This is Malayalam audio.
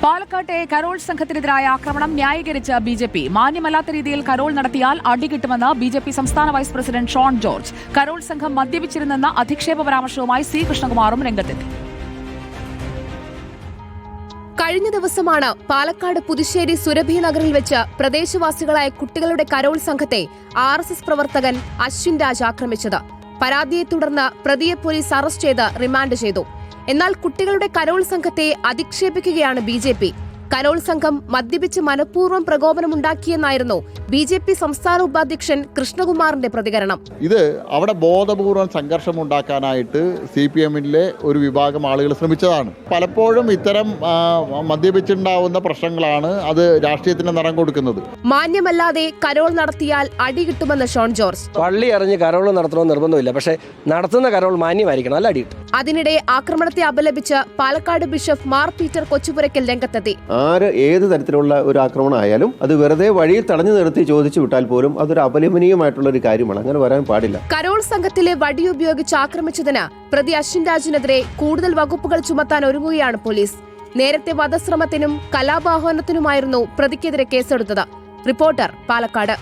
പാലക്കാട്ടെ കരോൾ സംഘത്തിനെതിരായ ആക്രമണം ന്യായീകരിച്ച ബിജെപി. മാന്യമല്ലാത്ത രീതിയിൽ കരോൾ നടത്തിയാൽ അടികിട്ടുമെന്ന് ബിജെപി സംസ്ഥാന vice president Shone George. Carol സംഘം മദ്യപിച്ചിരുന്നെന്ന അധിക്ഷേപ പരാമർശവുമായി സി കൃഷ്ണകുമാറും രംഗത്തെത്തി. കഴിഞ്ഞ ദിവസമാണ് പാലക്കാട് പുതുശ്ശേരി സുരഭി നഗറിൽ വെച്ച് പ്രദേശവാസികളായ കുട്ടികളുടെ കരോൾ സംഘത്തെ RSS പ്രവർത്തകൻ അശ്വിൻ രാജ് ആക്രമിച്ചത്. പരാതിയെ തുടർന്ന് പ്രതിയെ പോലീസ് അറസ്റ്റ് ചെയ്ത് റിമാൻഡ് ചെയ്തു. എന്നാൽ കുട്ടികളുടെ കരോൾ സംഘത്തെ അധിക്ഷേപിക്കുകയാണ് ബിജെപി. കരോൾ സംഘം മദ്യപിച്ച് മനഃപൂർവ്വം പ്രകോപനമുണ്ടാക്കിയെന്നായിരുന്നു ബിജെപി സംസ്ഥാന ഉപാധ്യക്ഷൻ കൃഷ്ണകുമാറിന്റെ പ്രതികരണം. ഇത് അവിടെ ബോധപൂർവം സംഘർഷമുണ്ടാക്കാനായിട്ട് CPM-ലെ ഒരു വിഭാഗം ആളുകൾ ശ്രമിച്ചതാണ്. പലപ്പോഴും ഇത്തരം മദ്യപിച്ചുണ്ടാവുന്ന പ്രശ്നങ്ങളാണ് അത് രാഷ്ട്രീയത്തിന് നിറം കൊടുക്കുന്നത്. മാന്യമല്ലാതെ കരോൾ നടത്തിയാൽ അടി കിട്ടുമെന്ന് ഷോൺ ജോർജ്. പള്ളി അറിഞ്ഞ് കരോൾ നടത്തണമെന്ന് നിർബന്ധമില്ല, പക്ഷേ നടത്തുന്ന കരോൾ മാന്യമായിരിക്കണം, അല്ല അടി കിട്ടും. അതിനിടെ ആക്രമണത്തെ അപലപിച്ച് പാലക്കാട് ബിഷപ്പ് മാർ പീറ്റർ കൊച്ചുപുരയ്ക്കൽ രംഗത്തെത്തി. ഏത് തരത്തിലുള്ള ഒരു ആക്രമണം ആയാലും അത് വെറുതെ വഴിയിൽ തടഞ്ഞു നിർത്തി ചോദിച്ചു വിട്ടാൽ പോലും അതൊരു അപലപനീയമായിട്ടുള്ള ഒരു കാര്യമാണ്. അങ്ങനെ വരാൻ പാടില്ല. കരോൾ സംഘത്തിലെ വടി ഉപയോഗിച്ച് ആക്രമിച്ചതിന് പ്രതി അശ്വിൻ രാജിനെതിരെ കൂടുതൽ വകുപ്പുകൾ ചുമത്താൻ ഒരുങ്ങുകയാണ് പോലീസ്. നേരത്തെ വധശ്രമത്തിനും കലാപാഹ്വാനത്തിനുമായിരുന്നു പ്രതിക്കെതിരെ കേസെടുത്തത്. റിപ്പോർട്ടർ, പാലക്കാട്.